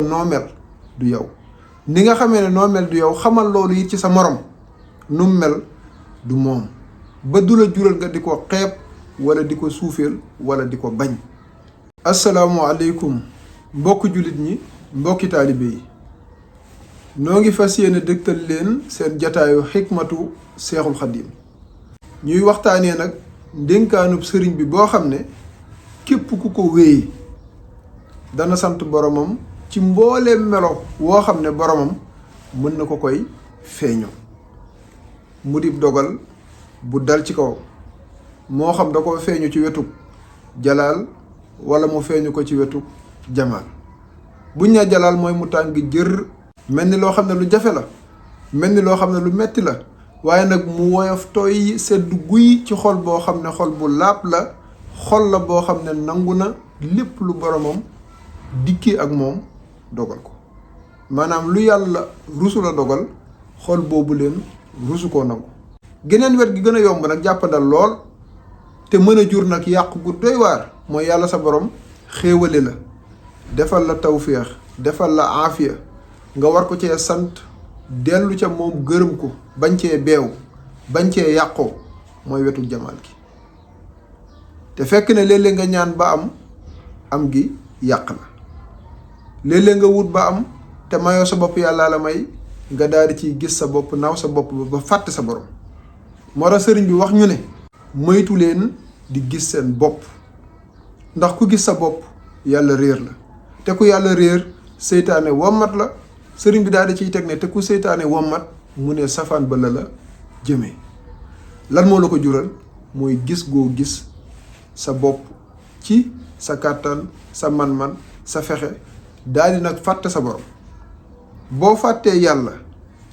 noo mel du yow. ni nga xamee ne noo mel du yow xamal loolu it ci sa morom nu mel du moom ba du la jural nga di ko xeeb wala di ko suufeel wala di ko bañ. asalaamualeykum mbokki jullit ñi mbokki taalibe yi noo ngi fas yéene dëgtal leen seen jataayu xikmatu seexul xaddim ñuy waxtaanee nag ndénkaanub sëriñ bi boo xam ne képp ku ko wéy dana sant boromam ci mbooleem melo woo xam ne boromam mën na ko koy feeñoo mu dib dogal bu dal ci kaw moo xam da ko feeñu ci wetu jalaal wala mu feeñu ko ci wetu jamaal buñ ne jalaal mooy mu tàng jër mel ni loo xam ne lu jafe la mel ni loo xam ne lu metti la waaye nag mu woyof tooy sedd guy ci xol boo xam ne xol bu laab la xol la boo xam ne nangu na lépp lu boromam dikkee ak moom dogal ko maanaam lu yàlla rusu la dogal xol boobu leen rusu koo nangu. geneen wet gi gën a yomb nag jàppandal lool te mën a jur nag yàq gu doy waar mooy yàlla sa borom xéewale la defal la tawféex defal la aafiya nga war ko cee sant dellu ca moom gërëm ko bañ cee beew bañ cee yàqoo mooy wetu jamaal gi te fekk ne léeg-léeg nga ñaan ba am gi yàq la léeg-léeg nga wut ba am te mayoo sa bopp yàlla la may nga daal di ciy gis sa bopp naaw sa bopp ba fàtte sa borom moo tax sëriñ bi wax ñu ne moytu leen di gis seen bopp ndax ku gis sa bopp yàlla réer la te ku yàlla réer seytaane wommat la sëriñ bi daal di ciy teg ne te ku seytaane wommat mu ne safaan ba la jëmee lan moo la ko jural mooy gis goo gis sa bopp ci sa kàttan sa man-man sa fexe daal di nag fàtte sa borom boo fàttee yàlla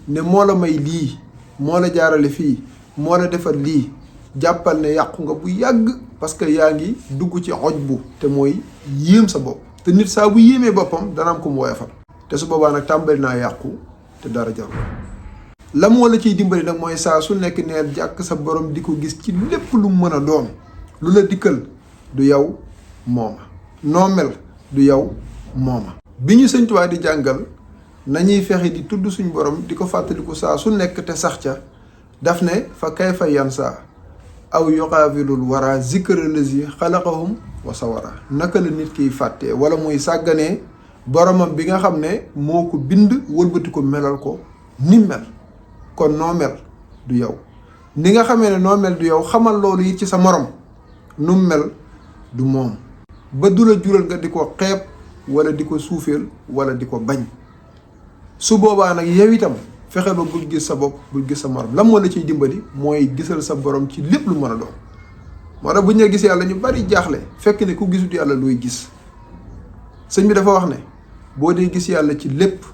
ne moo la may lii moo la jaarale fii moo la defar lii jàppal ne yàqu nga bu yàgg parce que yaa ngi dugg ci xoj bu te mooy yéem sa bopp te nit saa bu yéemee boppam dana am ko mu woyofal te su boobaa nag tàmbali naa yàqu te dara jarul la moo la ciy dimbali nag mooy saa su nekk neel jàkk sa borom di ko gis ci lépp lu mën a doon lu la dikkal du yow mooma noo mel du yow mooma bi ñu Sëñ Tuubaa di jàngal nañuy fexe di tudd suñ borom di ko fàttaliku saa su nekk te sax ca daf ne fa kayfa yansa aw yuqaabilul wara zikra lazi xalaqahum wa sawara naka la nit kiy fàttee wala muy sàgganee boromam bi nga xam ne moo ko bind wëlbati ko melal ko ni mel kon noo mel du yow ni nga xamee ne noo mel du yow xamal loolu it ci sa morom nu mel du moom ba du la jural nga di ko xeeb wala di ko suufeel wala di ko bañ su boobaa nag yow itam fexe ba bul gis sa bopp bul gis sa morom lan moo la ciy dimbali mooy gisal sa borom ci lépp lu mën a doon moo tax bu ñu gis yàlla ñu bari jaaxle fekk ne ku gisut yàlla looy gis sëñ bi dafa wax ne boo dee gis yàlla ci lépp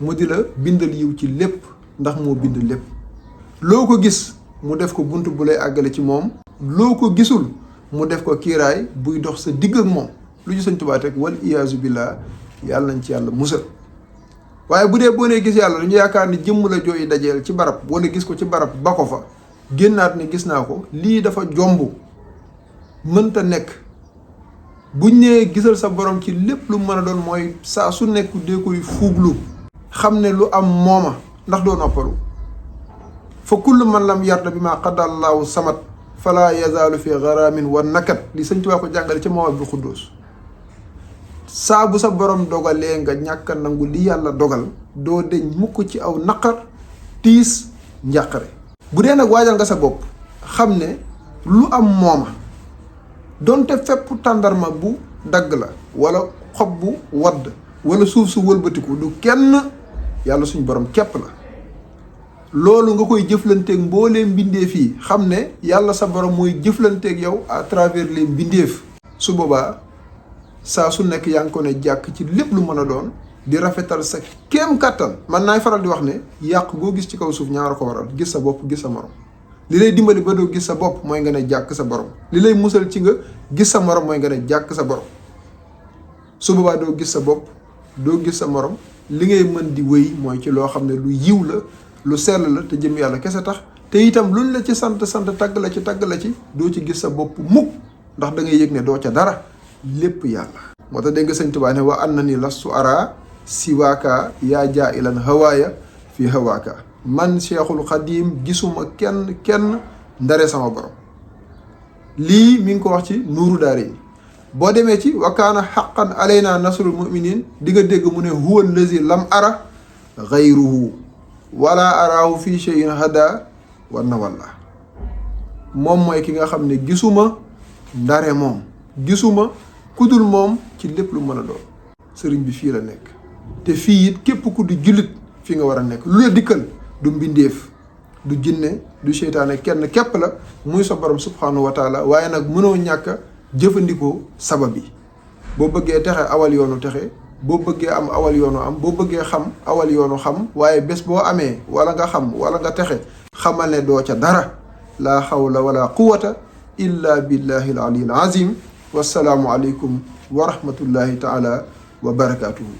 mu di la bindal yiw ci lépp ndax moo bind lépp loo ko gis mu def ko bunt bu lay àggale ci moom loo ko gisul mu def ko kiiraay buy dox sa digg ak moom lu ci Sëñ Tuubaa teg wal iyaazu billaah yàlla nañ ci yàlla musal waaye bu dee boo nee gis yàlla dañu yaakaar ni jëmm la jooy dajeel ci barab wala gis ko ci barab ba ko fa génnaat ne gis naa ko lii dafa jomb mënta nekk buñ nee gisal sa borom ci lépp lu mën a doon mooy saa su nekk dee koy fuuglu xam ne lu am mooma ndax doo noppalu fa kullu man lam yarda bi ma qaddallaahu samat fala yazaalu fi garamin wa nakat li Sëñ Tuubaa ko jàngale ca Mawaahibu Xuddoos saa bu sa borom dogalee nga ñàkk a nangu li yàlla dogal doo deñ mukk ci aw naqar tiis njàqare bu dee nag waajal nga sa bopp xam ne lu am mooma donte fépp tàndarma bu dagg la wala xob bu wadd wala suuf su wëlbatiku du kenn yàlla suñ borom képp la loolu nga koy jëflanteeg mbooleem mbindeef yi xam ne yàlla sa borom mooy jëflanteeg yow à travers les mbindeef su boobaa saa su nekk yaa ngi ko ne jàkk ci lépp lu mën a doon di rafetal sa kéem kàttan man naay faral di wax ne yàq goo gis ci kaw suuf ñaara ko waral gis sa bopp gis sa morom li lay dimbali ba doo gis sa bopp mooy nga ne jàkk sa borom li lay musal ci nga gis sa morom mooy nga ne jàkk sa borom su boobaa doo gis sa bopp doo gis sa morom li ngay mën di wéy mooy ci loo xam ne lu yiw la lu sell la te jëm yàlla kese tax te itam luñ la ci sant tagg la ci doo ci gis sa bopp mukk ndax da ngay yëg ne doo ca dara lépp yàlla moo tax dégg nga Sëñ Tuubaa ne wa an na ni lastu ara siwaaka yaa jaa ilan hawaaya fi hawaaka man Cheikhul Xadim gisuma kenn ndare sama borom. lii mi ngi ko wax ci nuuru daare ni boo demee ci wa kaana xaqan alayna nasrul muminin di nga dégg mu ne huwa allazi lam ara gayruhu wala araahu fi cheyin hada war na walla moom mooy ki nga xam ne gisuma ndare moom gisuma kudul moom ci lépp lu mën a doon. sëriñ bi fii la nekk te fii it képp ku di jullit fi nga war a nekk lu la dikkal du mbindeef du jinne du seytaane kenn képp la muy sa borom subhanahu wa taala waaye nag mënoo ñàkk jëfandikoo sabab yi boo bëggee texe awal yoonu texe boo bëggee am awal yoonu am boo bëggee xam awal yoonu xam waaye bés boo amee wala nga xam wala nga texe xamal ne doo ca dara laa xawla wala quwata illa billahi al ali al azim wassalaamu aleykum wa rahmatullahi taala wa barakatuhu